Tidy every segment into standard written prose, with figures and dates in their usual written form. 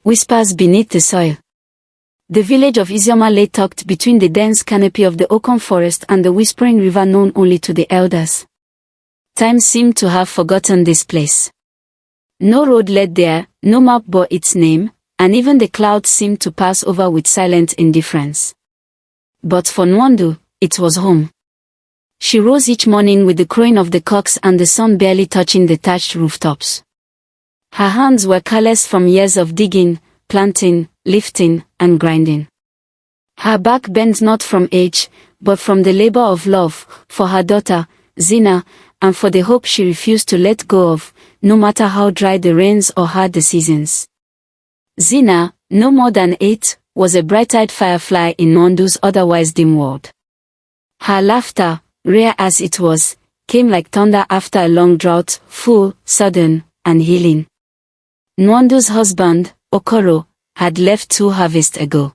Whispers beneath the soil. The village of Isioma lay tucked between the dense canopy of the oaken forest and the whispering river known only to the elders. Time seemed to have forgotten this place. No road led there, no map bore its name, and even the clouds seemed to pass over with silent indifference. But for Nwandu, it was home. She rose each morning with the crowing of the cocks and the sun barely touching the thatched rooftops. Her hands were calloused from years of digging, planting, lifting, and grinding. Her back bent not from age, but from the labor of love, for her daughter, Zina, and for the hope she refused to let go of, no matter how dry the rains or hard the seasons. Zina, no more than 8, was a bright-eyed firefly in Nwandu's otherwise dim world. Her laughter, rare as it was, came like thunder after a long drought, full, sudden, and healing. Nwandu's husband, Okoro, had left 2 harvests ago.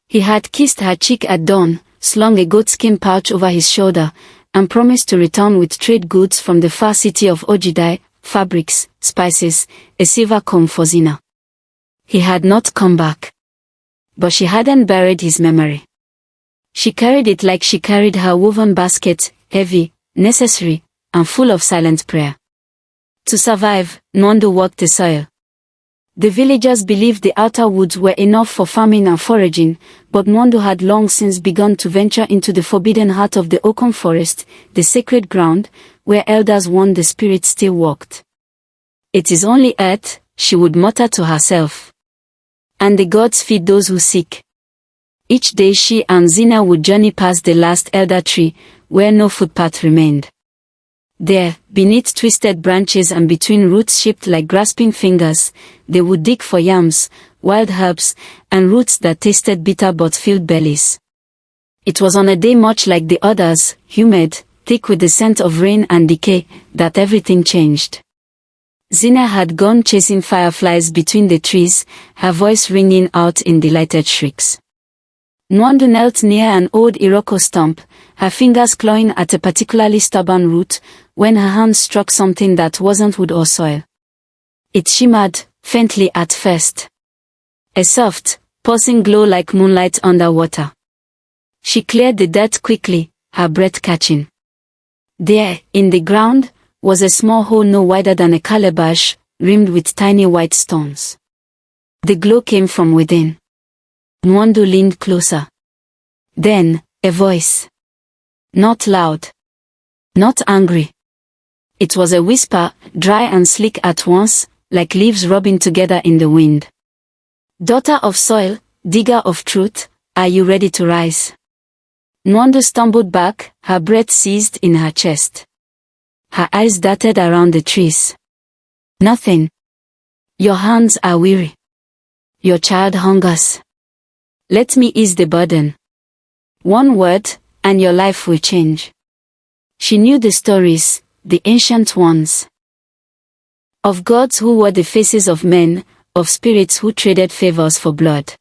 He had kissed her cheek at dawn, slung a goatskin pouch over his shoulder, and promised to return with trade goods from the far city of Ojidai, fabrics, spices, a silver comb for Zina. He had not come back. But she hadn't buried his memory. She carried it like she carried her woven basket, heavy, necessary, and full of silent prayer. To survive, Nwandu walked the soil. The villagers believed the outer woods were enough for farming and foraging, but Nwandu had long since begun to venture into the forbidden heart of the oaken forest, the sacred ground, where elders warned the spirit still walked. "It is only earth," she would mutter to herself. "And the gods feed those who seek." Each day she and Zina would journey past the last elder tree, where no footpath remained. There, beneath twisted branches and between roots shaped like grasping fingers, they would dig for yams, wild herbs, and roots that tasted bitter but filled bellies. It was on a day much like the others, humid, thick with the scent of rain and decay, that everything changed. Zina had gone chasing fireflies between the trees, her voice ringing out in delighted shrieks. Nwandu knelt near an old iroko stump, her fingers clawing at a particularly stubborn root, when her hands struck something that wasn't wood or soil. It shimmered, faintly at first. A soft, pulsing glow like moonlight underwater. She cleared the dirt quickly, her breath catching. There, in the ground, was a small hole no wider than a calabash, rimmed with tiny white stones. The glow came from within. Nwandu leaned closer. Then, a voice. Not loud. Not angry. It was a whisper, dry and slick at once, like leaves rubbing together in the wind. "Daughter of soil, digger of truth, are you ready to rise?" Nwandu stumbled back, her breath seized in her chest. Her eyes darted around the trees. "Nothing. Your hands are weary. Your child hungers. Let me ease the burden. One word, and your life will change." She knew the stories, the ancient ones. Of gods who were the faces of men, of spirits who traded favors for blood.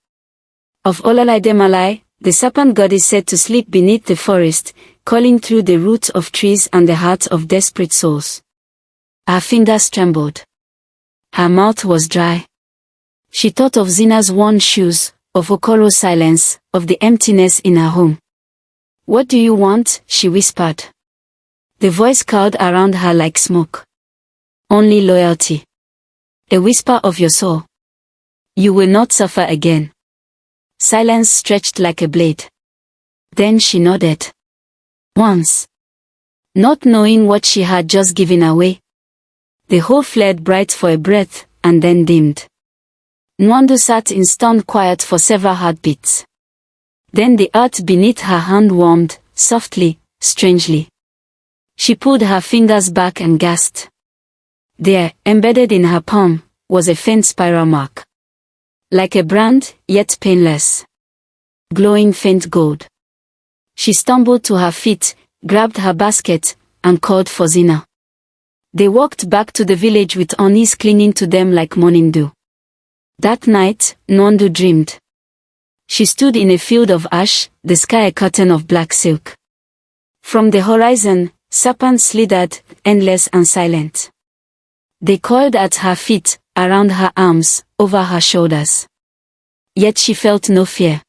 Of Ololaidemalai, the serpent goddess said to sleep beneath the forest, calling through the roots of trees and the hearts of desperate souls. Her fingers trembled. Her mouth was dry. She thought of Zina's worn shoes, of Okoro's silence, of the emptiness in her home. "What do you want?" she whispered. The voice curled around her like smoke. "Only loyalty. A whisper of your soul. You will not suffer again." Silence stretched like a blade. Then she nodded. Once. Not knowing what she had just given away. The whole flared bright for a breath, and then dimmed. Nwandu sat in stunned quiet for several heartbeats. Then the earth beneath her hand warmed, softly, strangely. She pulled her fingers back and gasped. There, embedded in her palm, was a faint spiral mark. Like a brand, yet painless. Glowing faint gold. She stumbled to her feet, grabbed her basket, and called for Zina. They walked back to the village with unease clinging to them like morning dew. That night, Nwandu dreamed. She stood in a field of ash, the sky a curtain of black silk. From the horizon, serpents slithered, endless and silent. They coiled at her feet, around her arms, over her shoulders. Yet she felt no fear.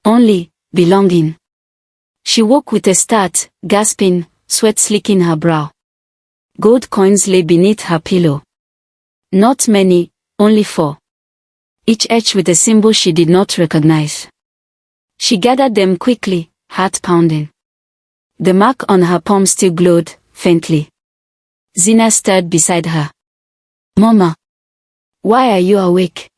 Only belonging. She woke with a start, gasping, sweat slicking her brow. Gold coins lay beneath her pillow. Not many, only 4. Each etched with a symbol she did not recognize. She gathered them quickly, heart pounding. The mark on her palm still glowed, faintly. Zina stirred beside her. "Mama! Why are you awake?"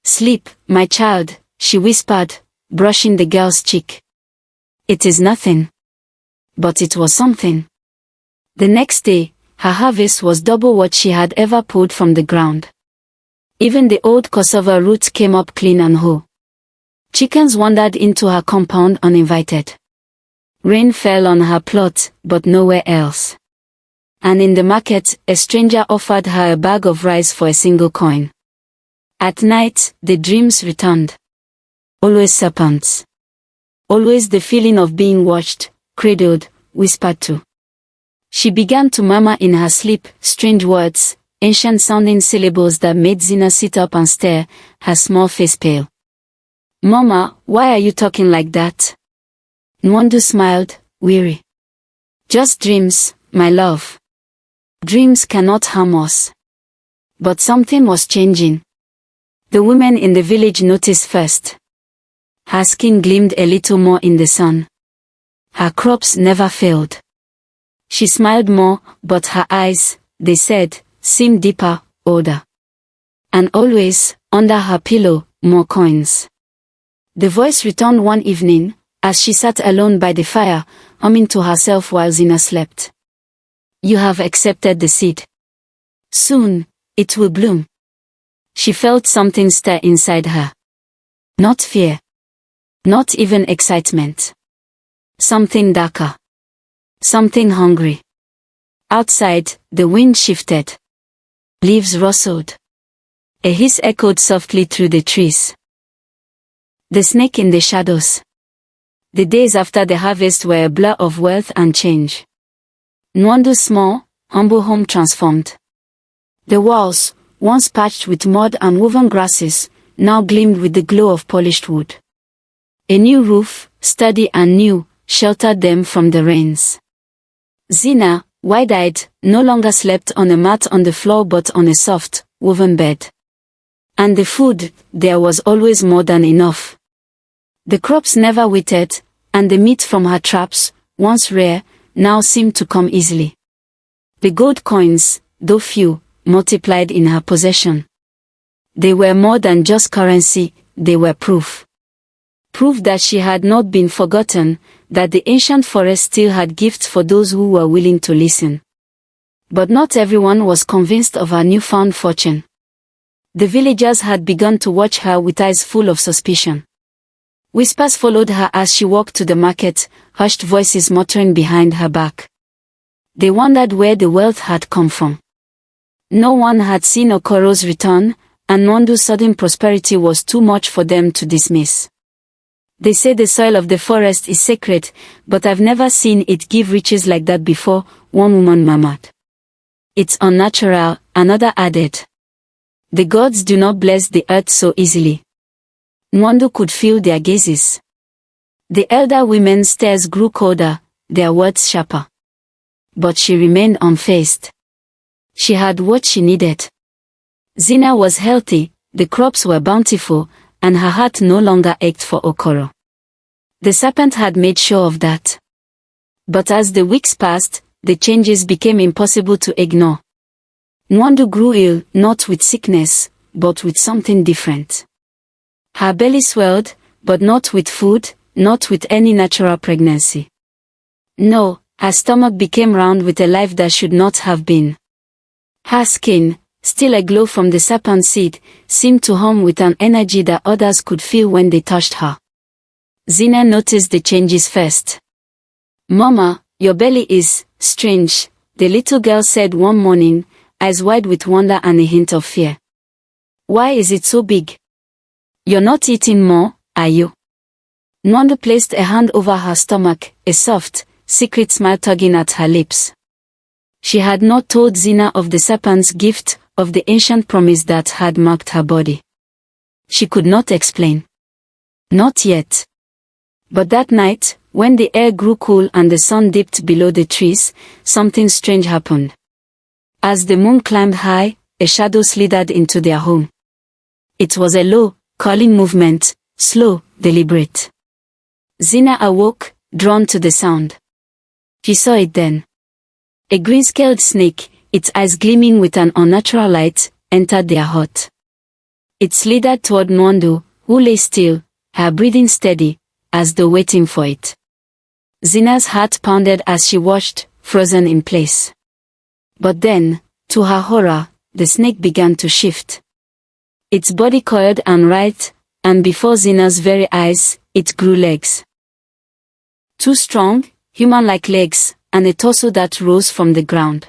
"Sleep, my child," she whispered, brushing the girl's cheek. "It is nothing." But it was something. The next day, her harvest was double what she had ever pulled from the ground. Even the old cassava roots came up clean and whole. Chickens wandered into her compound uninvited. Rain fell on her plot, but nowhere else. And in the market, a stranger offered her a bag of rice for a single coin. At night, the dreams returned. Always serpents. Always the feeling of being watched, cradled, whispered to. She began to murmur in her sleep, strange words, ancient-sounding syllables that made Zina sit up and stare, her small face pale. "Mama, why are you talking like that?" Nwandu smiled, weary. "Just dreams, my love. Dreams cannot harm us." But something was changing. The women in the village noticed first. Her skin gleamed a little more in the sun. Her crops never failed. She smiled more, but her eyes, they said, seemed deeper, older. And always, under her pillow, more coins. The voice returned one evening, as she sat alone by the fire, humming to herself while Zina slept. "You have accepted the seed. Soon, it will bloom." She felt something stir inside her. Not fear. Not even excitement. Something darker. Something hungry. Outside, the wind shifted. Leaves rustled. A hiss echoed softly through the trees. The snake in the shadows. The days after the harvest were a blur of wealth and change. Nwandu's small, humble home transformed. The walls, once patched with mud and woven grasses, now gleamed with the glow of polished wood. A new roof, sturdy and new, sheltered them from the rains. Zina, wide-eyed, no longer slept on a mat on the floor but on a soft, woven bed. And the food, there was always more than enough. The crops never withered, and the meat from her traps, once rare, now seemed to come easily. The gold coins, though few, multiplied in her possession. They were more than just currency, they were proof. Proof that she had not been forgotten, that the ancient forest still had gifts for those who were willing to listen. But not everyone was convinced of her newfound fortune. The villagers had begun to watch her with eyes full of suspicion. Whispers followed her as she walked to the market, hushed voices muttering behind her back. They wondered where the wealth had come from. No one had seen Okoro's return, and Nwandu's sudden prosperity was too much for them to dismiss. "They say the soil of the forest is sacred, but I've never seen it give riches like that before," one woman murmured. "It's unnatural," another added. "The gods do not bless the earth so easily." Nwandu could feel their gazes. The elder women's stares grew colder, their words sharper. But she remained unfazed. She had what she needed. Zina was healthy, the crops were bountiful, and her heart no longer ached for Okoro. The serpent had made sure of that. But as the weeks passed, the changes became impossible to ignore. Nwandu grew ill, not with sickness, but with something different. Her belly swelled, but not with food, not with any natural pregnancy. No, her stomach became round with a life that should not have been. Her skin, still aglow from the serpent seed, seemed to hum with an energy that others could feel when they touched her. Zina noticed the changes first. "Mama, your belly is strange," the little girl said one morning, eyes wide with wonder and a hint of fear. "Why is it so big? You're not eating more, are you?" Nwandu placed a hand over her stomach, a soft, secret smile tugging at her lips. She had not told Zina of the serpent's gift, of the ancient promise that had marked her body. She could not explain. Not yet. But that night, when the air grew cool and the sun dipped below the trees, something strange happened. As the moon climbed high, a shadow slithered into their home. It was a low, calling movement, slow, deliberate. Zina awoke, drawn to the sound. She saw it then. A green-scaled snake, its eyes gleaming with an unnatural light, entered their hut. It slithered toward Nwandu, who lay still, her breathing steady, as though waiting for it. Zina's heart pounded as she watched, frozen in place. But then, to her horror, the snake began to shift. Its body coiled and writhed, and before Zina's very eyes, it grew legs. Two strong, human-like legs, and a torso that rose from the ground.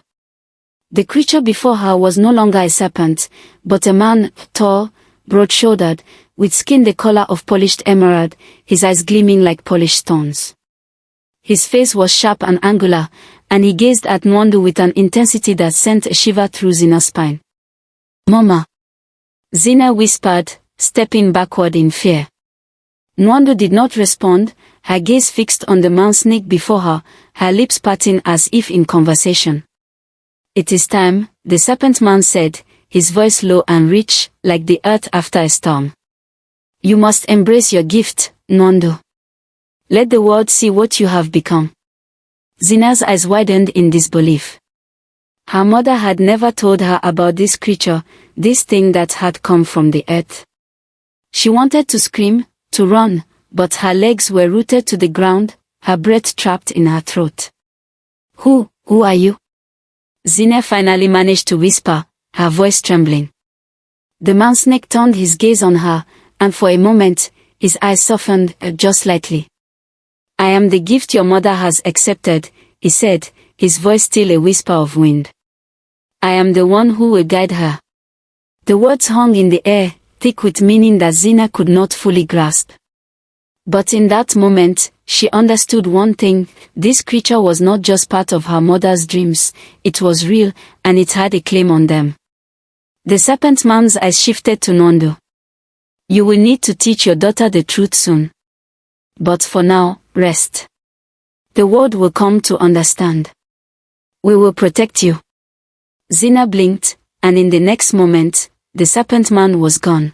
The creature before her was no longer a serpent, but a man, tall, broad-shouldered, with skin the color of polished emerald, his eyes gleaming like polished stones. His face was sharp and angular, and he gazed at Nwandu with an intensity that sent a shiver through Zina's spine. "Mama!" Zina whispered, stepping backward in fear. Nwandu did not respond, her gaze fixed on the man-snake before her, her lips parting as if in conversation. "It is time," the serpent man said, his voice low and rich, like the earth after a storm. "You must embrace your gift, Nwandu. Let the world see what you have become." Zina's eyes widened in disbelief. Her mother had never told her about this creature, this thing that had come from the earth. She wanted to scream, to run, but her legs were rooted to the ground, her breath trapped in her throat. Who are you?" Zina finally managed to whisper, her voice trembling. The man-snake turned his gaze on her, and for a moment, his eyes softened, just slightly. "I am the gift your mother has accepted," he said, his voice still a whisper of wind. "I am the one who will guide her." The words hung in the air, thick with meaning that Zina could not fully grasp. But in that moment, she understood one thing: this creature was not just part of her mother's dreams, it was real, and it had a claim on them. The serpent man's eyes shifted to Nwandu. "You will need to teach your daughter the truth soon. But for now, rest. The world will come to understand. We will protect you." Zina blinked, and in the next moment, the serpent man was gone.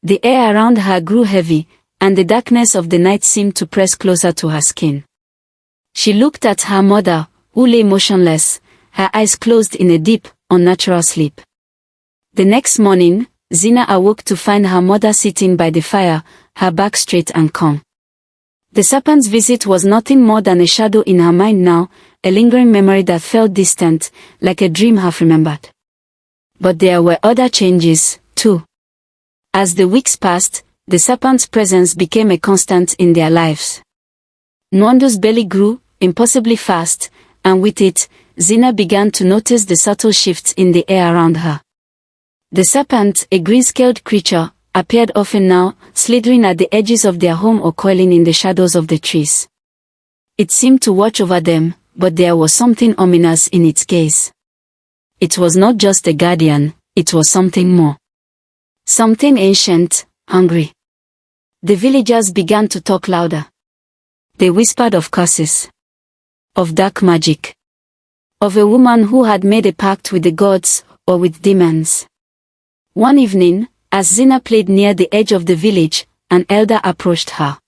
The air around her grew heavy, and the darkness of the night seemed to press closer to her skin. She looked at her mother, who lay motionless, her eyes closed in a deep, unnatural sleep. The next morning, Zina awoke to find her mother sitting by the fire, her back straight and calm. The serpent's visit was nothing more than a shadow in her mind now, a lingering memory that felt distant, like a dream half remembered. But there were other changes, too. As the weeks passed, the serpent's presence became a constant in their lives. Nwandu's belly grew, impossibly fast, and with it, Zina began to notice the subtle shifts in the air around her. The serpent, a green-scaled creature, appeared often now, slithering at the edges of their home or coiling in the shadows of the trees. It seemed to watch over them, but there was something ominous in its gaze. It was not just a guardian, it was something more. Something ancient, hungry. The villagers began to talk louder. They whispered of curses, of dark magic, of a woman who had made a pact with the gods, or with demons. One evening, as Zina played near the edge of the village, an elder approached her.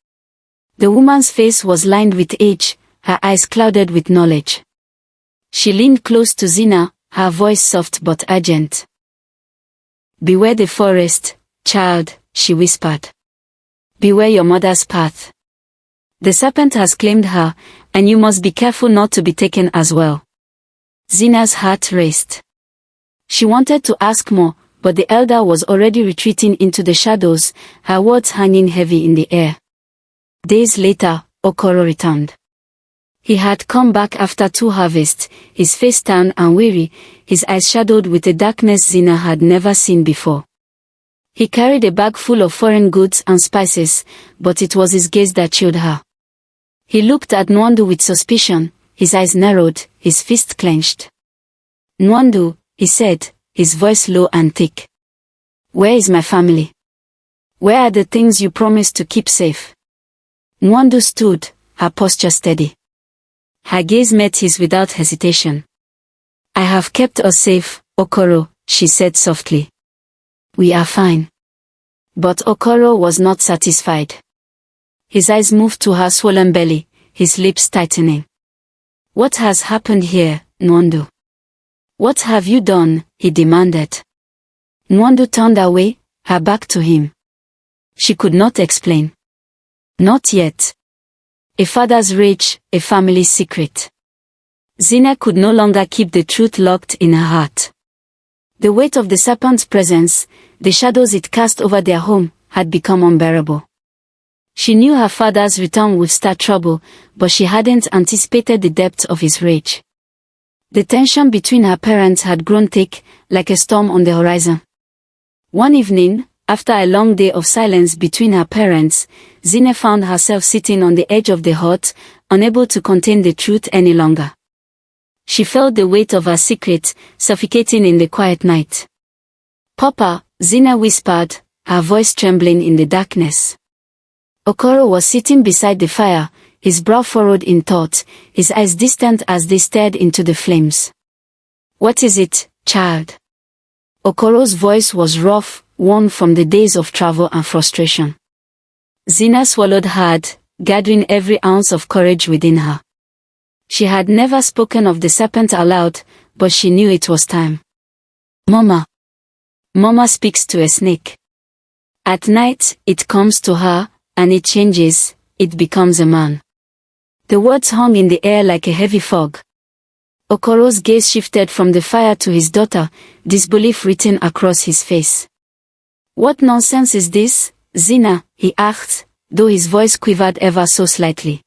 The woman's face was lined with age, her eyes clouded with knowledge. She leaned close to Zina, her voice soft but urgent. "Beware the forest, child," she whispered. "Beware your mother's path. The serpent has claimed her, and you must be careful not to be taken as well." Zina's heart raced. She wanted to ask more, but the elder was already retreating into the shadows, her words hanging heavy in the air. Days later, Okoro returned. He had come back after 2 harvests, his face tanned and weary, his eyes shadowed with a darkness Zina had never seen before. He carried a bag full of foreign goods and spices, but it was his gaze that chilled her. He looked at Nwandu with suspicion, his eyes narrowed, his fist clenched. "Nwandu," he said, his voice low and thick. Where is my family? Where are the things you promised to keep safe? Nwandu stood, her posture steady. Her gaze met his without hesitation. I have kept us safe, Okoro, she said softly. We are fine. But Okoro was not satisfied. His eyes moved to her swollen belly, his lips tightening. What has happened here, Nwandu? What have you done? He demanded. Nwandu turned away, her back to him. She could not explain. Not yet. A father's rage, a family secret. Zina could no longer keep the truth locked in her heart. The weight of the serpent's presence, the shadows it cast over their home, had become unbearable. She knew her father's return would start trouble, but she hadn't anticipated the depth of his rage. The tension between her parents had grown thick, like a storm on the horizon. One evening, after a long day of silence between her parents, Zina found herself sitting on the edge of the hut, unable to contain the truth any longer. She felt the weight of her secret, suffocating in the quiet night. Papa, Zina whispered, her voice trembling in the darkness. Okoro was sitting beside the fire, his brow furrowed in thought, his eyes distant as they stared into the flames. What is it, child? Okoro's voice was rough, worn from the days of travel and frustration. Zina swallowed hard, gathering every ounce of courage within her. She had never spoken of the serpent aloud, but she knew it was time. Mama. Mama speaks to a snake. At night, it comes to her, and it changes, it becomes a man. The words hung in the air like a heavy fog. Okoro's gaze shifted from the fire to his daughter, disbelief written across his face. What nonsense is this, Zina? He asked, though his voice quivered ever so slightly.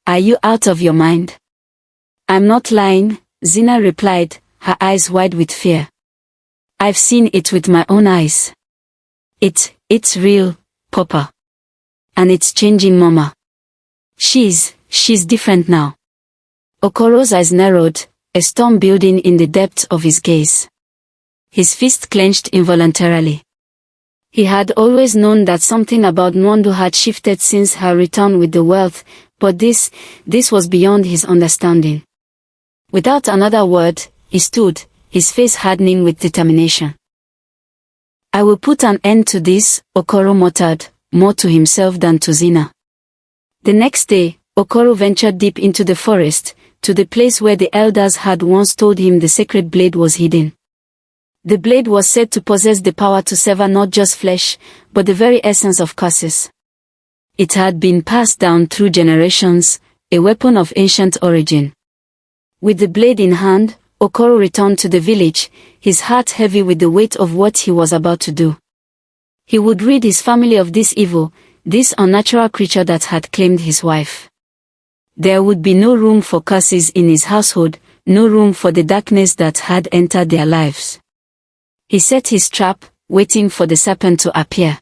Are you out of your mind? I'm not lying, Zina replied, her eyes wide with fear. I've seen it with my own eyes. It's real, Papa. And it's changing Mama. She's different now. Okoro's eyes narrowed, a storm building in the depths of his gaze. His fist clenched involuntarily. He had always known that something about Nwandu had shifted since her return with the wealth, but this was beyond his understanding. Without another word, he stood, his face hardening with determination. I will put an end to this, Okoro muttered, more to himself than to Zina. The next day, Okoro ventured deep into the forest, to the place where the elders had once told him the sacred blade was hidden. The blade was said to possess the power to sever not just flesh, but the very essence of curses. It had been passed down through generations, a weapon of ancient origin. With the blade in hand, Okoro returned to the village, his heart heavy with the weight of what he was about to do. He would rid his family of this evil, this unnatural creature that had claimed his wife. There would be no room for curses in his household, no room for the darkness that had entered their lives. He set his trap, waiting for the serpent to appear.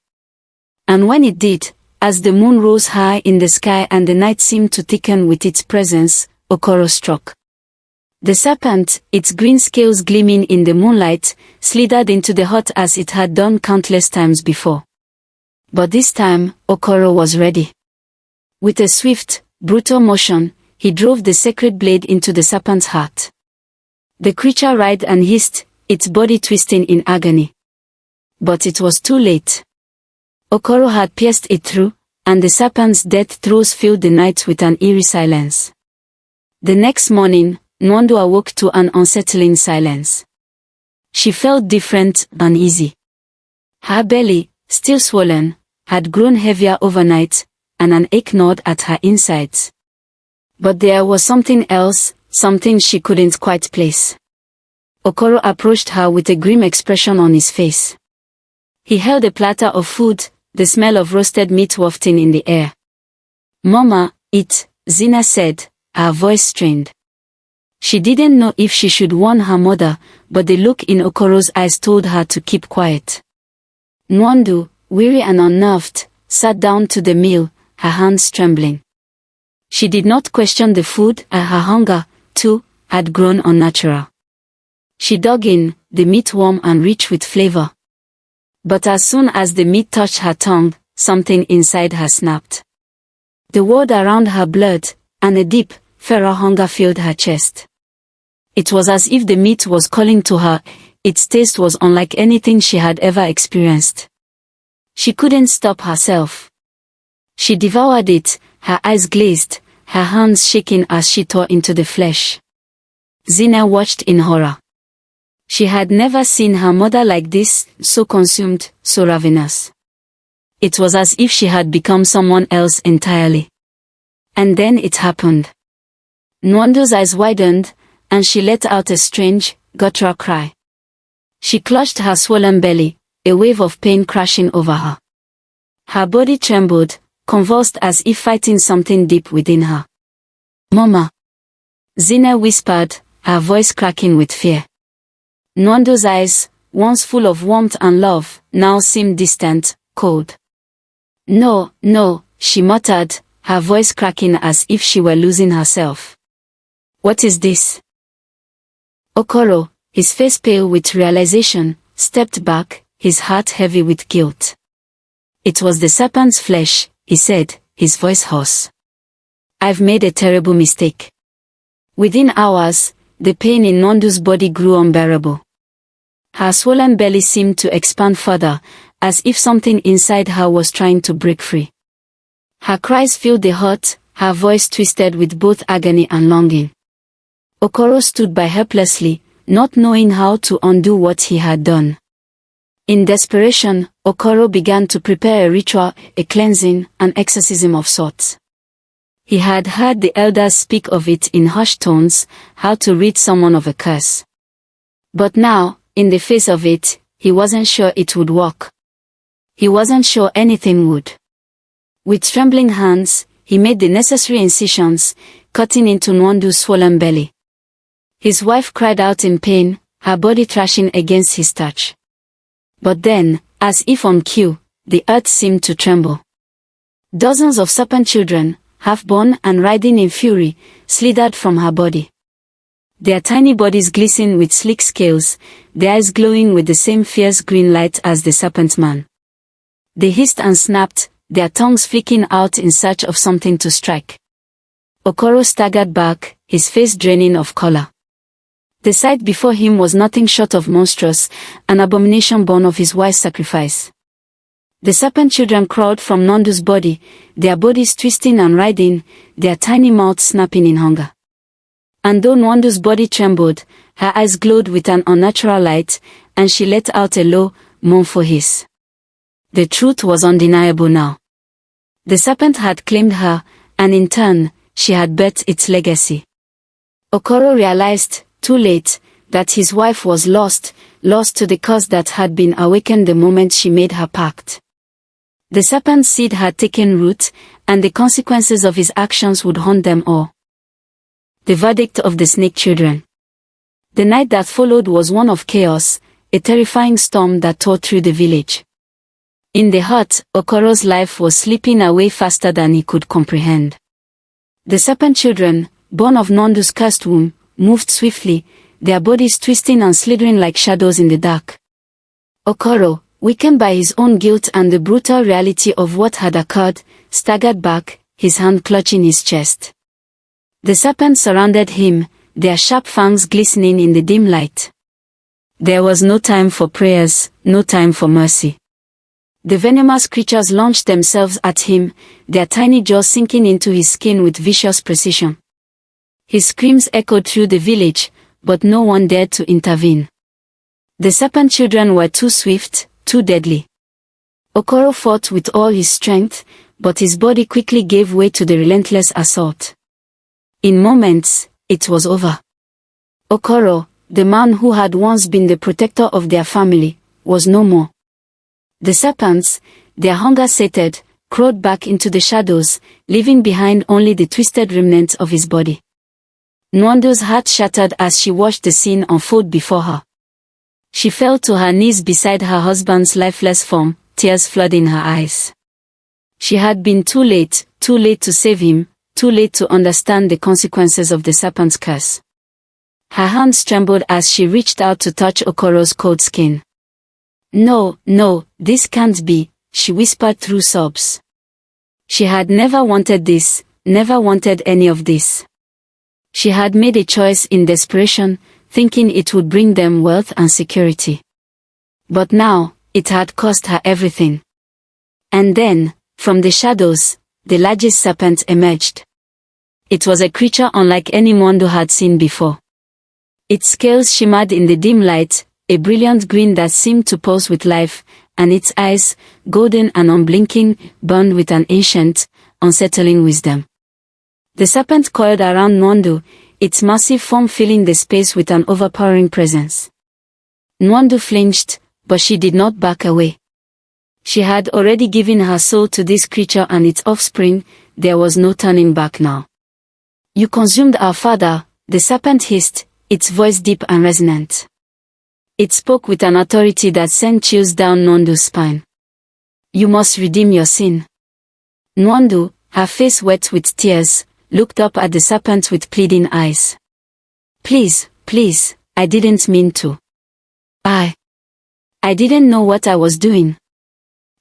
And when it did, as the moon rose high in the sky and the night seemed to thicken with its presence, Okoro struck. The serpent, its green scales gleaming in the moonlight, slithered into the hut as it had done countless times before. But this time, Okoro was ready. With a swift, brutal motion, he drove the sacred blade into the serpent's heart. The creature writhed and hissed, its body twisting in agony. But it was too late. Okoro had pierced it through, and the serpent's death throes filled the night with an eerie silence. The next morning, Nwandu awoke to an unsettling silence. She felt different, uneasy. Her belly, still swollen, had grown heavier overnight, and an ache gnawed at her insides. But there was something else, something she couldn't quite place. Okoro approached her with a grim expression on his face. He held a platter of food, the smell of roasted meat wafting in the air. Mama, eat, Zina said, her voice strained. She didn't know if she should warn her mother, but the look in Okoro's eyes told her to keep quiet. Nwandu, weary and unnerved, sat down to the meal, her hands trembling. She did not question the food, and her hunger, too, had grown unnatural. She dug in, the meat warm and rich with flavor. But as soon as the meat touched her tongue, something inside her snapped. The world around her blurred, and a deep, feral hunger filled her chest. It was as if the meat was calling to her. Its taste was unlike anything she had ever experienced. She couldn't stop herself. She devoured it, her eyes glazed, her hands shaking as she tore into the flesh. Zina watched in horror. She had never seen her mother like this, so consumed, so ravenous. It was as if she had become someone else entirely. And then it happened. Nwandu's eyes widened, and she let out a strange, guttural cry. She clutched her swollen belly, a wave of pain crashing over her. Her body trembled, convulsed as if fighting something deep within her. "Mama!" Zina whispered, her voice cracking with fear. Nwandu's eyes, once full of warmth and love, now seemed distant, cold. "No, no," she muttered, her voice cracking as if she were losing herself. "What is this?" Okoro, his face pale with realization, stepped back, his heart heavy with guilt. "It was the serpent's flesh," he said, his voice hoarse. "I've made a terrible mistake." Within hours, the pain in Nwandu's body grew unbearable. Her swollen belly seemed to expand further, as if something inside her was trying to break free. Her cries filled the hut, her voice twisted with both agony and longing. Okoro stood by helplessly, not knowing how to undo what he had done. In desperation, Okoro began to prepare a ritual, a cleansing, an exorcism of sorts. He had heard the elders speak of it in hushed tones, how to rid someone of a curse. But now, in the face of it, he wasn't sure it would work. He wasn't sure anything would. With trembling hands, he made the necessary incisions, cutting into Nwandu's swollen belly. His wife cried out in pain, her body thrashing against his touch. But then, as if on cue, the earth seemed to tremble. Dozens of serpent-children, half-born and riding in fury, slithered from her body. Their tiny bodies glistened with sleek scales, their eyes glowing with the same fierce green light as the serpent man. They hissed and snapped, their tongues flicking out in search of something to strike. Okoro staggered back, his face draining of color. The sight before him was nothing short of monstrous, an abomination born of his wife's sacrifice. The serpent-children crawled from Nwandu's body, their bodies twisting and writhing, their tiny mouths snapping in hunger. And though Nwandu's body trembled, her eyes glowed with an unnatural light, and she let out a low, mournful hiss. The truth was undeniable now. The serpent had claimed her, and in turn, she had birthed its legacy. Okoro realized, too late, that his wife was lost to the curse that had been awakened the moment she made her pact. The serpent's seed had taken root, and the consequences of his actions would haunt them all. The verdict of the snake children. The night that followed was one of chaos, a terrifying storm that tore through the village. In the hut, Okoro's life was slipping away faster than he could comprehend. The serpent children, born of Nwandu's cursed womb, moved swiftly, their bodies twisting and slithering like shadows in the dark. Okoro, weakened by his own guilt and the brutal reality of what had occurred, staggered back, his hand clutching his chest. The serpents surrounded him, their sharp fangs glistening in the dim light. There was no time for prayers, no time for mercy. The venomous creatures launched themselves at him, their tiny jaws sinking into his skin with vicious precision. His screams echoed through the village, but no one dared to intervene. The serpent children were too swift, too deadly. Okoro fought with all his strength, but his body quickly gave way to the relentless assault. In moments, it was over. Okoro, the man who had once been the protector of their family, was no more. The serpents, their hunger sated, crawled back into the shadows, leaving behind only the twisted remnants of his body. Nwandu's heart shattered as she watched the scene unfold before her. She fell to her knees beside her husband's lifeless form, tears flooding her eyes. She had been too late to save him, too late to understand the consequences of the serpent's curse. Her hands trembled as she reached out to touch Okoro's cold skin. No, no, this can't be, she whispered through sobs. She had never wanted this, never wanted any of this. She had made a choice in desperation, thinking it would bring them wealth and security. But now, it had cost her everything. And then, from the shadows, the largest serpent emerged. It was a creature unlike any Nwandu had seen before. Its scales shimmered in the dim light, a brilliant green that seemed to pulse with life, and its eyes, golden and unblinking, burned with an ancient, unsettling wisdom. The serpent coiled around Nwandu, its massive form filling the space with an overpowering presence. Nwandu flinched, but she did not back away. She had already given her soul to this creature and its offspring, there was no turning back now. You consumed our father, the serpent hissed, its voice deep and resonant. It spoke with an authority that sent chills down Nwandu's spine. You must redeem your sin. Nwandu, her face wet with tears, looked up at the serpent with pleading eyes. Please, please, I didn't mean to. I didn't know what I was doing.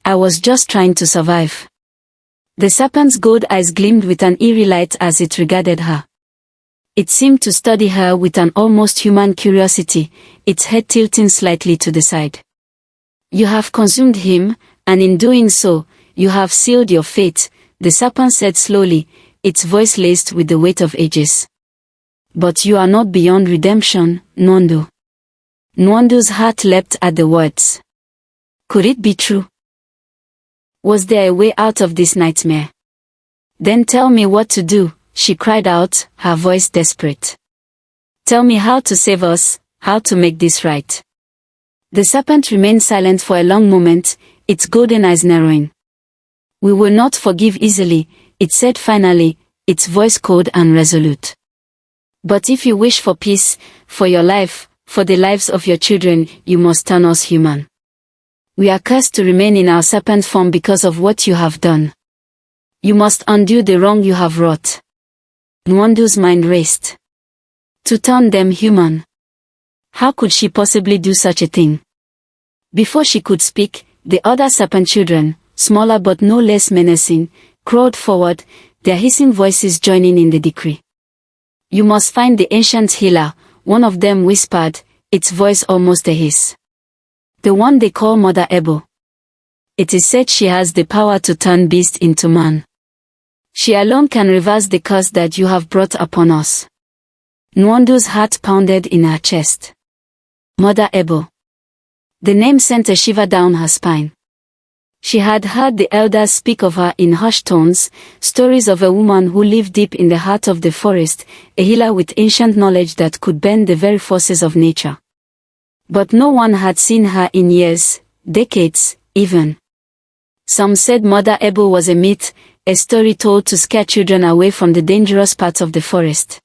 I was just trying to survive. The serpent's gold eyes gleamed with an eerie light as it regarded her. It seemed to study her with an almost human curiosity, its head tilting slightly to the side. You have consumed him, and in doing so, you have sealed your fate, the serpent said slowly, its voice laced with the weight of ages. But you are not beyond redemption, Nwandu. Nwandu's heart leapt at the words. Could it be true? Was there a way out of this nightmare? Then tell me what to do, she cried out, her voice desperate. Tell me how to save us, how to make this right. The serpent remained silent for a long moment, its golden eyes narrowing. We will not forgive easily, it said finally, its voice cold and resolute. But if you wish for peace, for your life, for the lives of your children, you must turn us human. We are cursed to remain in our serpent form because of what you have done. You must undo the wrong you have wrought. Nwandu's mind raced. To turn them human. How could she possibly do such a thing? Before she could speak, the other serpent-children, smaller but no less menacing, crawled forward, their hissing voices joining in the decree. You must find the ancient healer, one of them whispered, its voice almost a hiss. The one they call Mother Ebo. It is said she has the power to turn beast into man. She alone can reverse the curse that you have brought upon us. Nwandu's heart pounded in her chest. Mother Ebo. The name sent a shiver down her spine. She had heard the elders speak of her in hushed tones, stories of a woman who lived deep in the heart of the forest, a healer with ancient knowledge that could bend the very forces of nature. But no one had seen her in years, decades, even. Some said Mother Ebo was a myth, a story told to scare children away from the dangerous parts of the forest.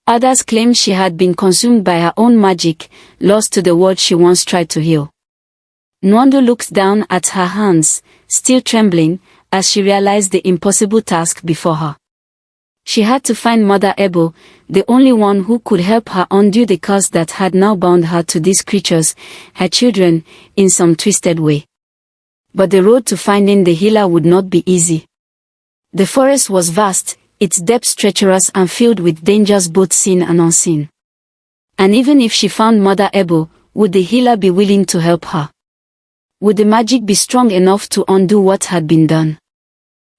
Others claimed she had been consumed by her own magic, lost to the world she once tried to heal. Nwandu looked down at her hands, still trembling, as she realized the impossible task before her. She had to find Mother Ebo, the only one who could help her undo the curse that had now bound her to these creatures, her children, in some twisted way. But the road to finding the healer would not be easy. The forest was vast, its depths treacherous and filled with dangers both seen and unseen. And even if she found Mother Ebo, would the healer be willing to help her? Would the magic be strong enough to undo what had been done?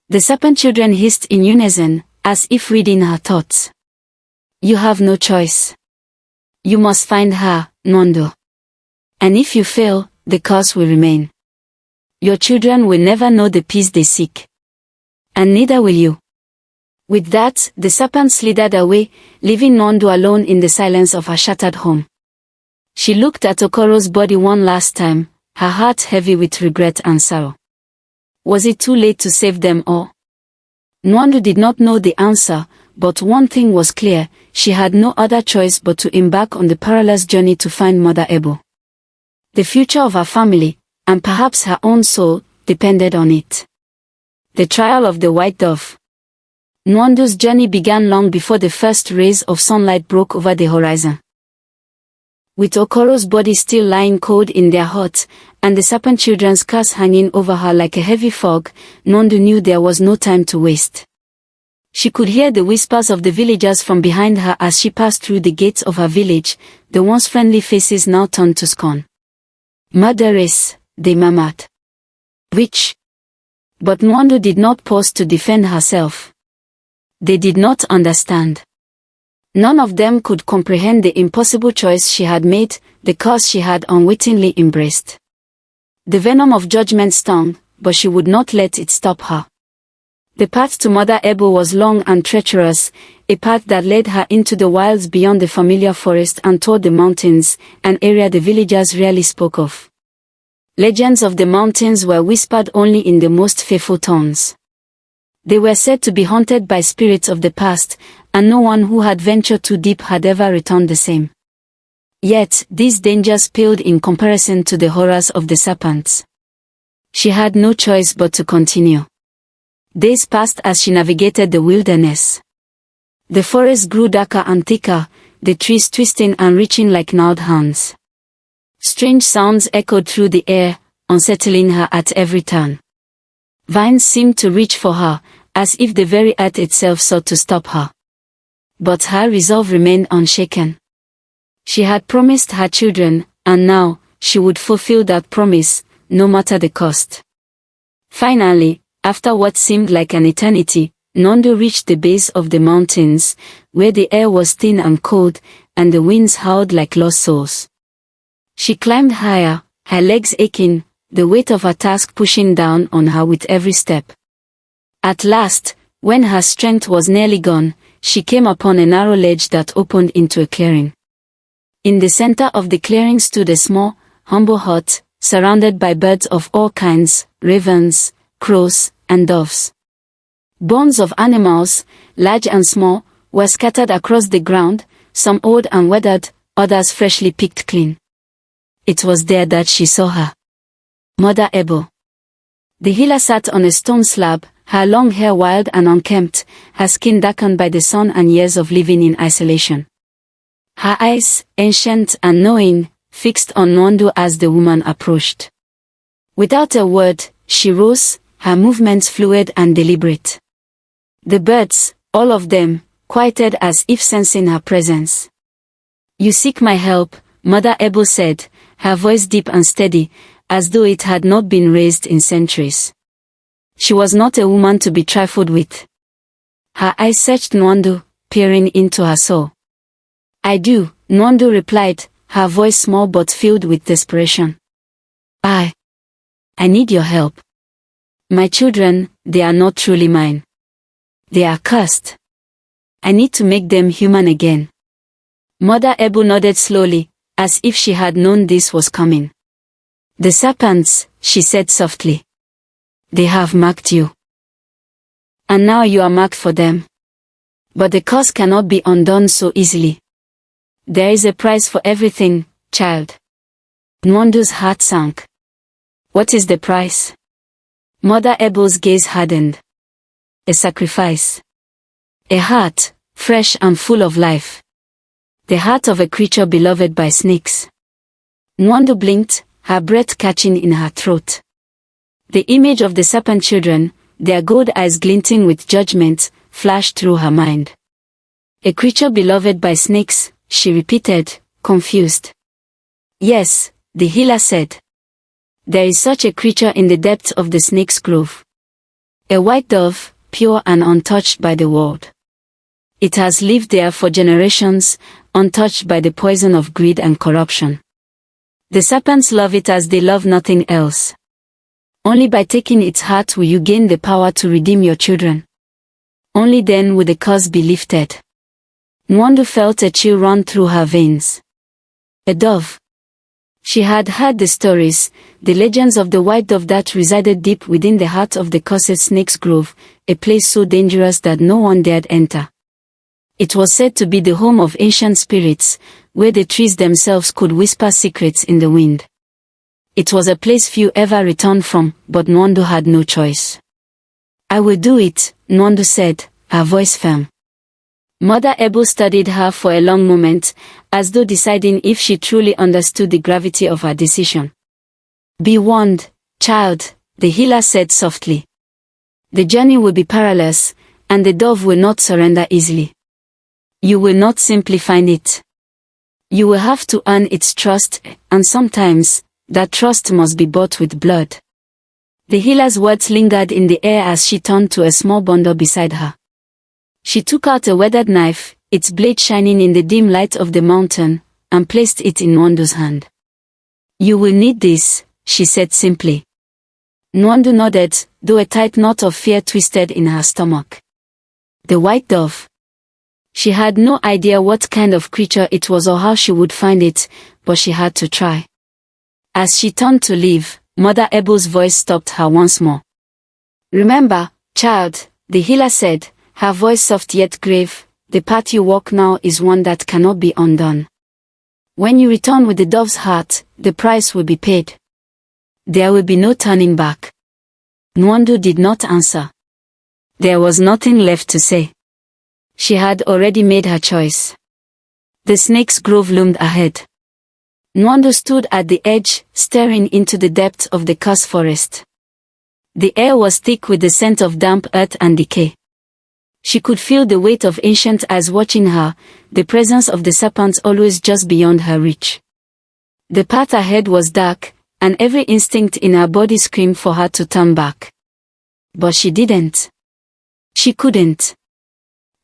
The serpent-children hissed in unison, as if reading her thoughts. You have no choice. You must find her, Nwandu. And if you fail, the curse will remain. Your children will never know the peace they seek. And neither will you. With that, the serpent slithered away, leaving Nwandu alone in the silence of her shattered home. She looked at Okoro's body one last time, her heart heavy with regret and sorrow. Was it too late to save them all? Nwandu did not know the answer, but one thing was clear, she had no other choice but to embark on the perilous journey to find Mother Ebo. The future of her family, and perhaps her own soul, depended on it. The trial of the white dove. Nwandu's journey began long before the first rays of sunlight broke over the horizon. With Okoro's body still lying cold in their hut, and the serpent-children's curse hanging over her like a heavy fog, Nwandu knew there was no time to waste. She could hear the whispers of the villagers from behind her as she passed through the gates of her village, the once friendly faces now turned to scorn. Murderess, they murmured. Witch. But Nwandu did not pause to defend herself. They did not understand. None of them could comprehend the impossible choice she had made, the curse she had unwittingly embraced. The venom of judgment stung, but she would not let it stop her. The path to Mother Ebo was long and treacherous, a path that led her into the wilds beyond the familiar forest and toward the mountains, an area the villagers rarely spoke of. Legends of the mountains were whispered only in the most fearful tones. They were said to be haunted by spirits of the past, and no one who had ventured too deep had ever returned the same. Yet, these dangers paled in comparison to the horrors of the serpents. She had no choice but to continue. Days passed as she navigated the wilderness. The forest grew darker and thicker, the trees twisting and reaching like gnarled hands. Strange sounds echoed through the air, unsettling her at every turn. Vines seemed to reach for her, as if the very earth itself sought to stop her. But her resolve remained unshaken. She had promised her children, and now, she would fulfill that promise, no matter the cost. Finally, after what seemed like an eternity, Nwandu reached the base of the mountains, where the air was thin and cold, and the winds howled like lost souls. She climbed higher, her legs aching, the weight of her task pushing down on her with every step. At last, when her strength was nearly gone, she came upon a narrow ledge that opened into a clearing. In the center of the clearing stood a small, humble hut, surrounded by birds of all kinds, ravens, crows, and doves. Bones of animals, large and small, were scattered across the ground, some old and weathered, others freshly picked clean. It was there that she saw her. Mother Ebo. The healer sat on a stone slab, her long hair wild and unkempt, her skin darkened by the sun and years of living in isolation. Her eyes, ancient and knowing, fixed on Nwandu as the woman approached. Without a word, she rose, her movements fluid and deliberate. The birds, all of them, quieted as if sensing her presence. "You seek my help," Mother Ebo said, her voice deep and steady, as though it had not been raised in centuries. She was not a woman to be trifled with. Her eyes searched Nwandu, peering into her soul. "I do," Nwandu replied, her voice small but filled with desperation. I need your help. My children, they are not truly mine. They are cursed. I need to make them human again." Mother Ebo nodded slowly, as if she had known this was coming. "The serpents," she said softly. "They have marked you. And now you are marked for them. But the curse cannot be undone so easily. There is a price for everything, child." Nwandu's heart sank. "What is the price?" Mother Ebo's gaze hardened. "A sacrifice. A heart, fresh and full of life. The heart of a creature beloved by snakes." Nwandu blinked, her breath catching in her throat. The image of the serpent-children, their gold eyes glinting with judgment, flashed through her mind. "A creature beloved by snakes," she repeated, confused. "Yes," the healer said. "There is such a creature in the depths of the snake's grove. A white dove, pure and untouched by the world. It has lived there for generations, untouched by the poison of greed and corruption. The serpents love it as they love nothing else. Only by taking its heart will you gain the power to redeem your children. Only then will the curse be lifted." Nwandu felt a chill run through her veins. A dove. She had heard the stories, the legends of the white dove that resided deep within the heart of the cursed snake's grove, a place so dangerous that no one dared enter. It was said to be the home of ancient spirits, where the trees themselves could whisper secrets in the wind. It was a place few ever returned from, but Nwandu had no choice. "I will do it," Nwandu said, her voice firm. Mother Ebo studied her for a long moment, as though deciding if she truly understood the gravity of her decision. "Be warned, child," the healer said softly. "The journey will be perilous, and the dove will not surrender easily. You will not simply find it. You will have to earn its trust, and sometimes, that trust must be bought with blood." The healer's words lingered in the air as she turned to a small bundle beside her. She took out a weathered knife, its blade shining in the dim light of the mountain, and placed it in Nwandu's hand. "You will need this," she said simply. Nwandu nodded, though a tight knot of fear twisted in her stomach. The white dove. She had no idea what kind of creature it was or how she would find it, but she had to try. As she turned to leave, Mother Ebo's voice stopped her once more. "Remember, child," the healer said, her voice soft yet grave, "the path you walk now is one that cannot be undone. When you return with the dove's heart, the price will be paid. There will be no turning back." Nwandu did not answer. There was nothing left to say. She had already made her choice. The snake's grove loomed ahead. Nwandu stood at the edge, staring into the depths of the cursed forest. The air was thick with the scent of damp earth and decay. She could feel the weight of ancient eyes watching her, the presence of the serpents always just beyond her reach. The path ahead was dark, and every instinct in her body screamed for her to turn back. But she didn't. She couldn't.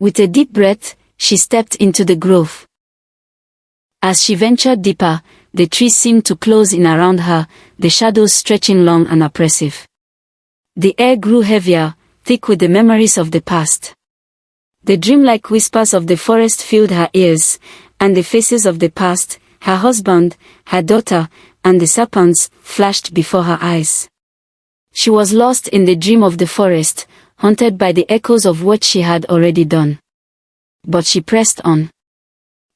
With a deep breath, she stepped into the grove. As she ventured deeper, the trees seemed to close in around her, the shadows stretching long and oppressive. The air grew heavier, thick with the memories of the past. The dreamlike whispers of the forest filled her ears, and the faces of the past, her husband, her daughter, and the serpents, flashed before her eyes. She was lost in the dream of the forest, haunted by the echoes of what she had already done. But she pressed on.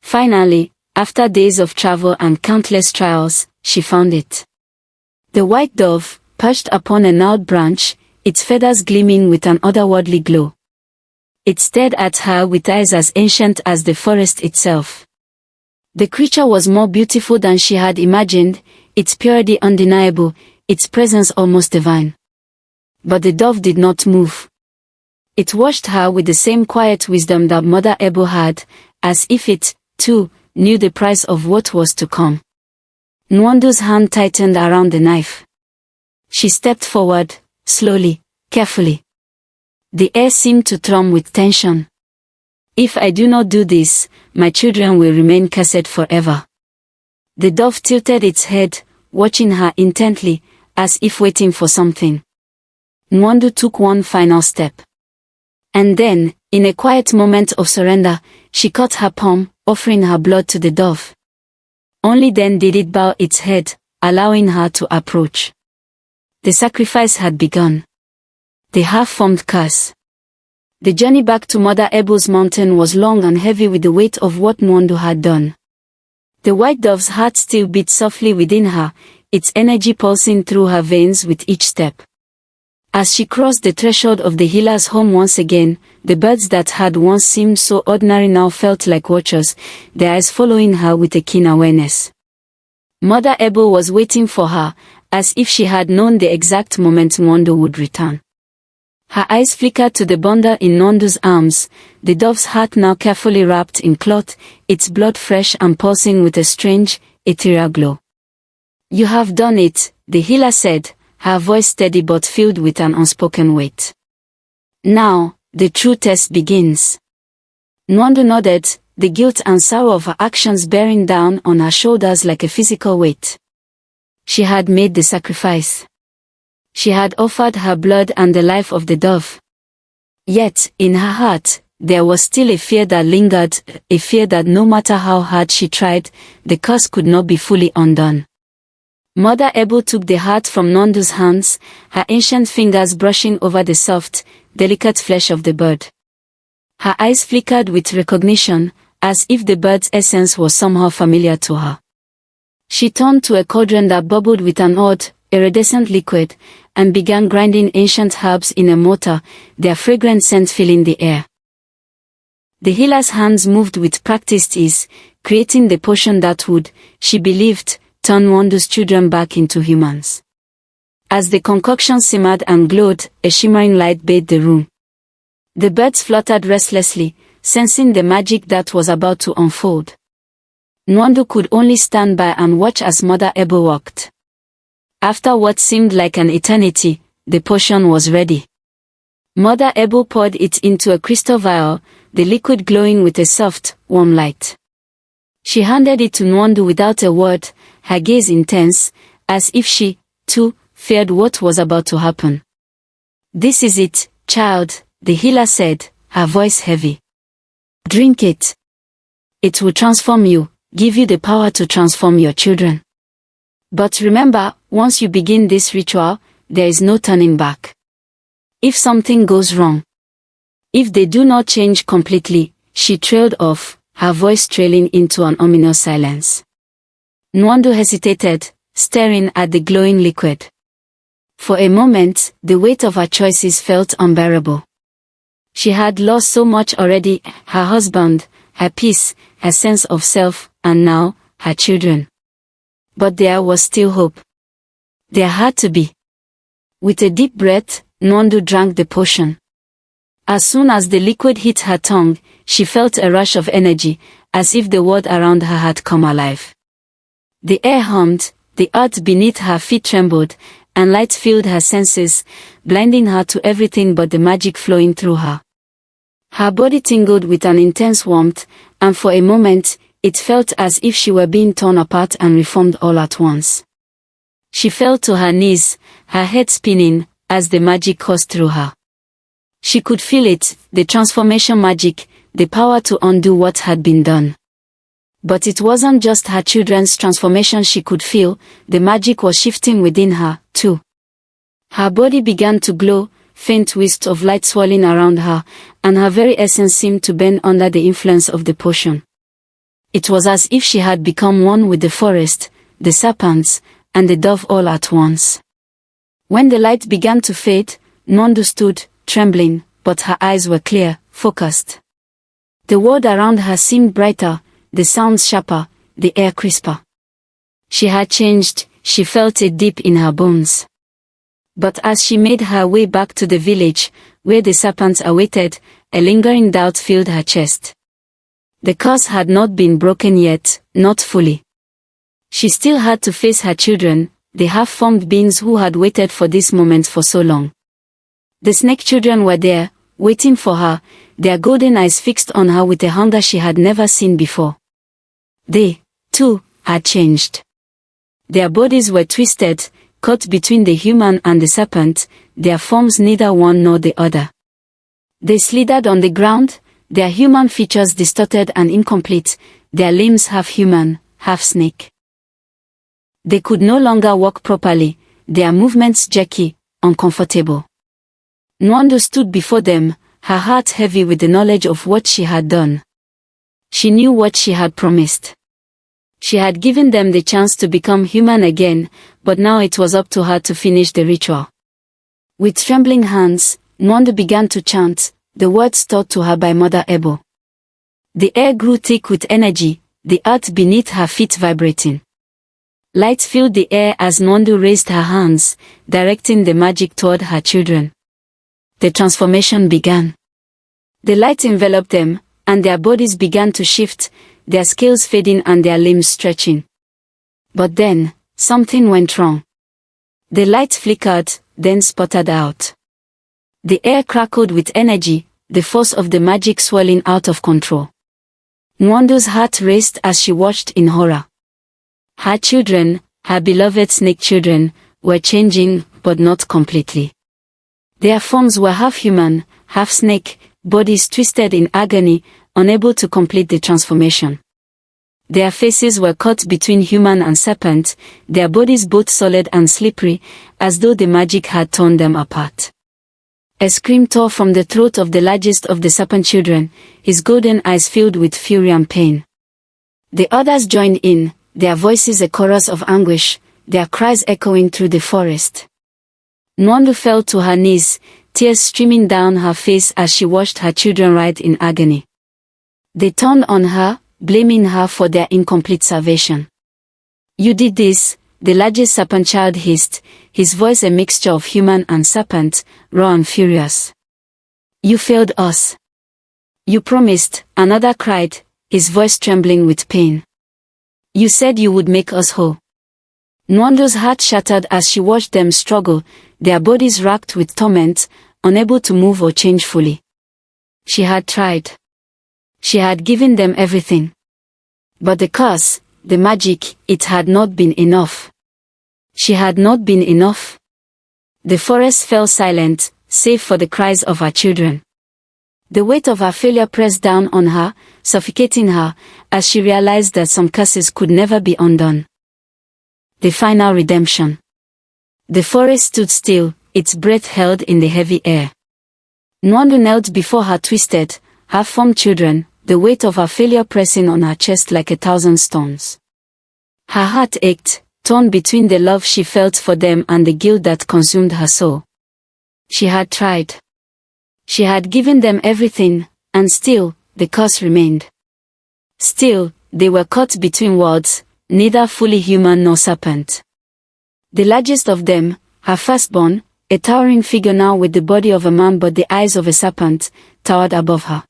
Finally, after days of travel and countless trials, she found it. The white dove, perched upon a gnarled branch, its feathers gleaming with an otherworldly glow. It stared at her with eyes as ancient as the forest itself. The creature was more beautiful than she had imagined, its purity undeniable, its presence almost divine. But the dove did not move. It watched her with the same quiet wisdom that Mother Ebo had, as if it, too, knew the price of what was to come. Nwandu's hand tightened around the knife. She stepped forward, slowly, carefully. The air seemed to thrum with tension. "If I do not do this, my children will remain cursed forever." The dove tilted its head, watching her intently, as if waiting for something. Nwandu took one final step. And then, in a quiet moment of surrender, she cut her palm, offering her blood to the dove. Only then did it bow its head, allowing her to approach. The sacrifice had begun. The half-formed curse. The journey back to Mother Ebo's mountain was long and heavy with the weight of what Nwandu had done. The white dove's heart still beat softly within her, its energy pulsing through her veins with each step. As she crossed the threshold of the healer's home once again, the birds that had once seemed so ordinary now felt like watchers, their eyes following her with a keen awareness. Mother Ebo was waiting for her, as if she had known the exact moment Nwandu would return. Her eyes flickered to the bundle in Nwandu's arms, the dove's heart now carefully wrapped in cloth, its blood fresh and pulsing with a strange, ethereal glow. "You have done it," the healer said, her voice steady but filled with an unspoken weight. "Now, the true test begins." Nwandu nodded, the guilt and sorrow of her actions bearing down on her shoulders like a physical weight. She had made the sacrifice. She had offered her blood and the life of the dove. Yet, in her heart, there was still a fear that lingered, a fear that no matter how hard she tried, the curse could not be fully undone. Mother Ebo took the heart from Nwandu's hands, her ancient fingers brushing over the soft, delicate flesh of the bird. Her eyes flickered with recognition, as if the bird's essence was somehow familiar to her. She turned to a cauldron that bubbled with an odd, iridescent liquid, and began grinding ancient herbs in a mortar, their fragrant scent filling the air. The healer's hands moved with practiced ease, creating the potion that would, she believed, turn Nwandu's children back into humans. As the concoction simmered and glowed, a shimmering light bathed the room. The birds fluttered restlessly, sensing the magic that was about to unfold. Nwandu could only stand by and watch as Mother Ebo walked. After what seemed like an eternity, the potion was ready. Mother Ebo poured it into a crystal vial, the liquid glowing with a soft, warm light. She handed it to Nwandu without a word, her gaze intense, as if she, too, feared what was about to happen. "This is it, child," the healer said, her voice heavy. "Drink it. It will transform you, give you the power to transform your children. But remember, once you begin this ritual, there is no turning back. If something goes wrong, if they do not change completely," she trailed off, her voice trailing into an ominous silence. Nwandu hesitated, staring at the glowing liquid. For a moment, the weight of her choices felt unbearable. She had lost so much already, her husband, her peace, her sense of self, and now, her children. But there was still hope. There had to be. With a deep breath, Nwandu drank the potion. As soon as the liquid hit her tongue, she felt a rush of energy, as if the world around her had come alive. The air hummed, the earth beneath her feet trembled, and light filled her senses, blinding her to everything but the magic flowing through her. Her body tingled with an intense warmth, and for a moment, it felt as if she were being torn apart and reformed all at once. She fell to her knees, her head spinning, as the magic coursed through her. She could feel it, the transformation magic, the power to undo what had been done. But it wasn't just her children's transformation she could feel, the magic was shifting within her, too. Her body began to glow, faint wisps of light swirling around her, and her very essence seemed to bend under the influence of the potion. It was as if she had become one with the forest, the serpents, and the dove all at once. When the light began to fade, Nwandu stood, trembling, but her eyes were clear, focused. The world around her seemed brighter, the sounds sharper, the air crisper. She had changed, she felt it deep in her bones. But as she made her way back to the village, where the serpents awaited, a lingering doubt filled her chest. The curse had not been broken yet, not fully. She still had to face her children, the half-formed beings who had waited for this moment for so long. The snake children were there, waiting for her, their golden eyes fixed on her with a hunger she had never seen before. They, too, had changed. Their bodies were twisted, caught between the human and the serpent, their forms neither one nor the other. They slithered on the ground, their human features distorted and incomplete, their limbs half human, half snake. They could no longer walk properly, their movements jerky, uncomfortable. Nwandu stood before them, her heart heavy with the knowledge of what she had done. She knew what she had promised. She had given them the chance to become human again, but now it was up to her to finish the ritual. With trembling hands, Nwandu began to chant, the words taught to her by Mother Ebo. The air grew thick with energy, the earth beneath her feet vibrating. Light filled the air as Nwandu raised her hands, directing the magic toward her children. The transformation began. The light enveloped them, and their bodies began to shift, their scales fading and their limbs stretching. But then, something went wrong. The light flickered, then sputtered out. The air crackled with energy, the force of the magic swirling out of control. Nwandu's heart raced as she watched in horror. Her children, her beloved snake children, were changing, but not completely. Their forms were half human, half snake, bodies twisted in agony, unable to complete the transformation. Their faces were caught between human and serpent, their bodies both solid and slippery, as though the magic had torn them apart. A scream tore from the throat of the largest of the serpent-children, his golden eyes filled with fury and pain. The others joined in, their voices a chorus of anguish, their cries echoing through the forest. Nwandu fell to her knees, tears streaming down her face as she watched her children writhe in agony. They turned on her, blaming her for their incomplete salvation. You did this, the largest serpent child hissed, his voice a mixture of human and serpent, raw and furious. You failed us. You promised, another cried, his voice trembling with pain. You said you would make us whole. Nwandu's heart shattered as she watched them struggle, their bodies racked with torment, unable to move or change fully. She had tried. She had given them everything. But the curse, the magic, it had not been enough. She had not been enough. The forest fell silent, save for the cries of her children. The weight of her failure pressed down on her, suffocating her, as she realized that some curses could never be undone. The final redemption. The forest stood still, its breath held in the heavy air. Nwandu knelt before her twisted, half-formed children, the weight of her failure pressing on her chest like 1,000 stones. Her heart ached, torn between the love she felt for them and the guilt that consumed her soul. She had tried. She had given them everything, and still, the curse remained. Still, they were caught between worlds, neither fully human nor serpent. The largest of them, her firstborn, a towering figure now with the body of a man but the eyes of a serpent, towered above her.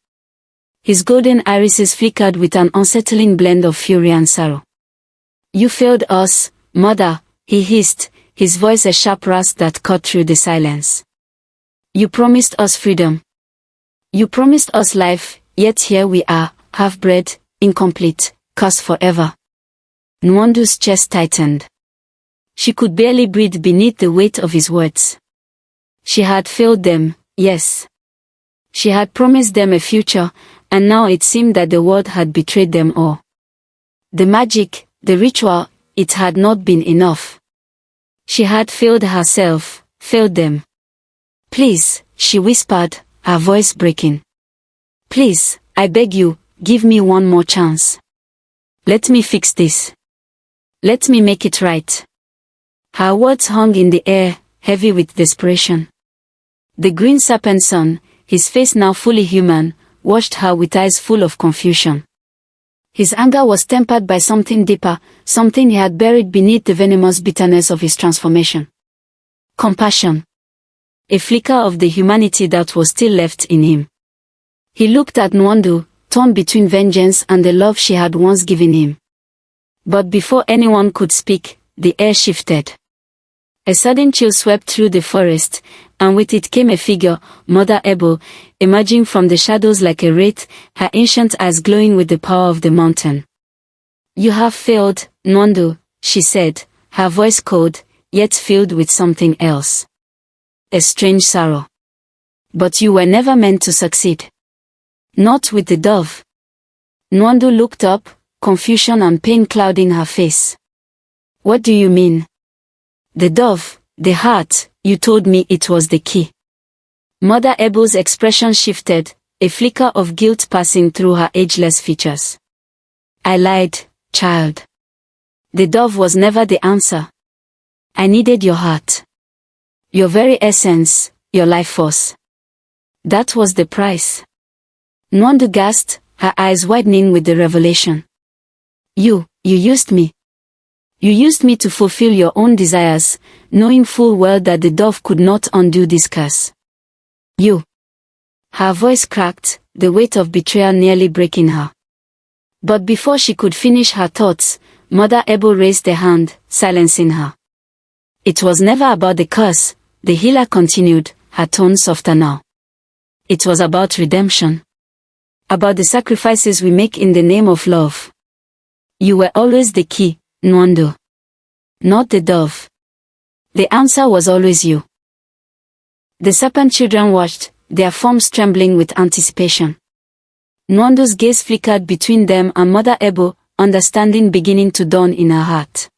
His golden irises flickered with an unsettling blend of fury and sorrow. You failed us, mother, he hissed, his voice a sharp rasp that cut through the silence. You promised us freedom. You promised us life, yet here we are, half-bred, incomplete, cursed forever. Nwandu's chest tightened. She could barely breathe beneath the weight of his words. She had failed them, yes. She had promised them a future, and now it seemed that the world had betrayed them all. The magic, the ritual, it had not been enough. She had failed herself, failed them. Please, she whispered, her voice breaking. Please, I beg you, give me one more chance. Let me fix this. Let me make it right. Her words hung in the air, heavy with desperation. The green serpent son, his face now fully human, watched her with eyes full of confusion. His anger was tempered by something deeper, something he had buried beneath the venomous bitterness of his transformation. Compassion. A flicker of the humanity that was still left in him. He looked at Nwandu, torn between vengeance and the love she had once given him. But before anyone could speak, the air shifted. A sudden chill swept through the forest, and with it came a figure, Mother Ebo, emerging from the shadows like a wraith, her ancient eyes glowing with the power of the mountain. You have failed, Nwandu, she said, her voice cold, yet filled with something else. A strange sorrow. But you were never meant to succeed. Not with the dove. Nwandu looked up, confusion and pain clouding her face. What do you mean? The dove, the heart, you told me it was the key. Mother Ebo's expression shifted, a flicker of guilt passing through her ageless features. I lied, child. The dove was never the answer. I needed your heart. Your very essence, your life force. That was the price. Nwandu gasped, her eyes widening with the revelation. You used me. You used me to fulfill your own desires, knowing full well that the dove could not undo this curse. You. Her voice cracked, the weight of betrayal nearly breaking her. But before she could finish her thoughts, Mother Ebo raised a hand, silencing her. It was never about the curse, the healer continued, her tone softer now. It was about redemption. About the sacrifices we make in the name of love. You were always the key, Nwandu. Not the dove. The answer was always you. The serpent children watched, their forms trembling with anticipation. Nwandu's gaze flickered between them and Mother Ebo, understanding beginning to dawn in her heart.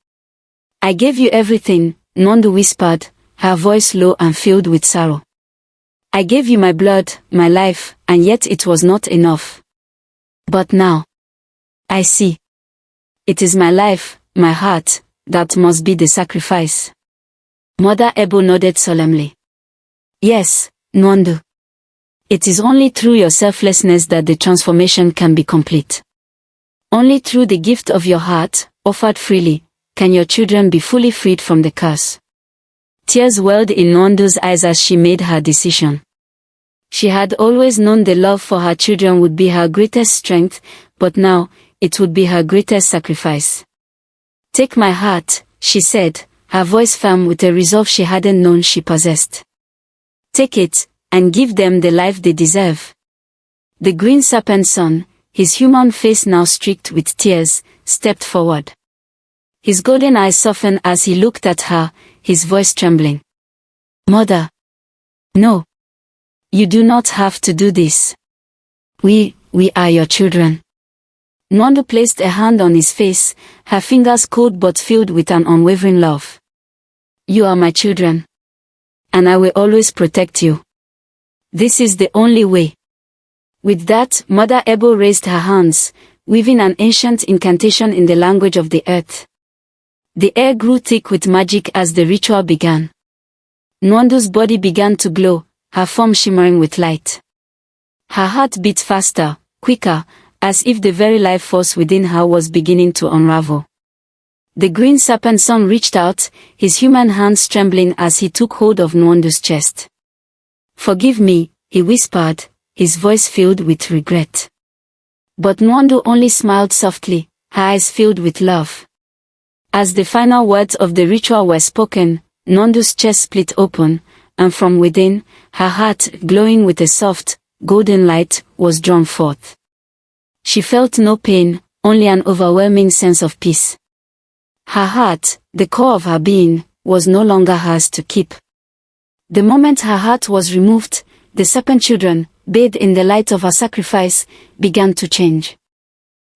I gave you everything, Nwandu whispered, her voice low and filled with sorrow. I gave you my blood, my life, and yet it was not enough. But now, I see. It is my life, my heart, that must be the sacrifice. Mother Ebo nodded solemnly. Yes, Nwandu. It is only through your selflessness that the transformation can be complete. Only through the gift of your heart, offered freely, can your children be fully freed from the curse. Tears welled in Nwandu's eyes as she made her decision. She had always known the love for her children would be her greatest strength, but now, it would be her greatest sacrifice. Take my heart, she said, her voice firm with a resolve she hadn't known she possessed. Take it, and give them the life they deserve. The green serpent's son, his human face now streaked with tears, stepped forward. His golden eyes softened as he looked at her, his voice trembling. Mother. No. You do not have to do this. We are your children. Nwandu placed a hand on his face, her fingers cold but filled with an unwavering love. You are my children. And I will always protect you. This is the only way. With that, Mother Ebo raised her hands, weaving an ancient incantation in the language of the earth. The air grew thick with magic as the ritual began. Nwandu's body began to glow, her form shimmering with light. Her heart beat faster, quicker, as if the very life force within her was beginning to unravel. The green serpent's son reached out, his human hands trembling as he took hold of Nwandu's chest. Forgive me, he whispered, his voice filled with regret. But Nwandu only smiled softly, her eyes filled with love. As the final words of the ritual were spoken, Nwandu's chest split open, and from within, her heart, glowing with a soft, golden light, was drawn forth. She felt no pain, only an overwhelming sense of peace. Her heart, the core of her being, was no longer hers to keep. The moment her heart was removed, the serpent-children, bathed in the light of her sacrifice, began to change.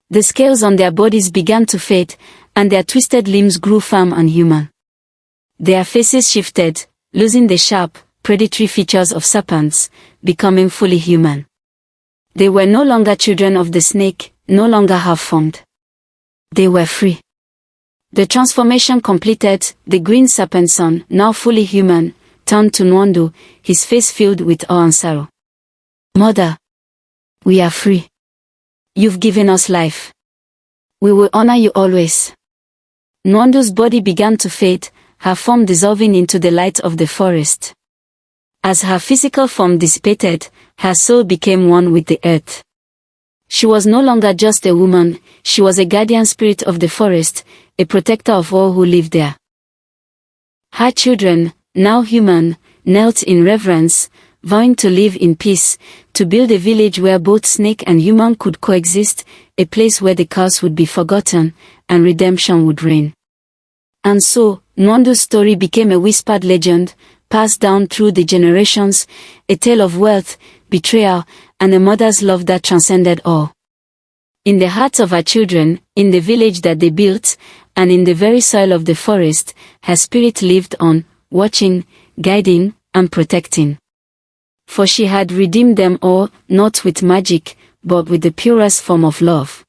The scales on their bodies began to fade, and their twisted limbs grew firm and human. Their faces shifted, losing the sharp, predatory features of serpents, becoming fully human. They were no longer children of the snake, no longer half-formed. They were free. The transformation completed, the green serpent son, now fully human, turned to Nwandu, his face filled with awe and sorrow. Mother. We are free. You've given us life. We will honor you always. Nwandu's body began to fade, her form dissolving into the light of the forest. As her physical form dissipated, her soul became one with the earth. She was no longer just a woman, she was a guardian spirit of the forest, a protector of all who lived there. Her children, now human, knelt in reverence, vowing to live in peace, to build a village where both snake and human could coexist, a place where the curse would be forgotten, and redemption would reign. And so, Nwandu's story became a whispered legend, passed down through the generations, a tale of wealth, betrayal, and a mother's love that transcended all. In the hearts of her children, in the village that they built, and in the very soil of the forest, her spirit lived on, watching, guiding, and protecting. For she had redeemed them all, not with magic, but with the purest form of love.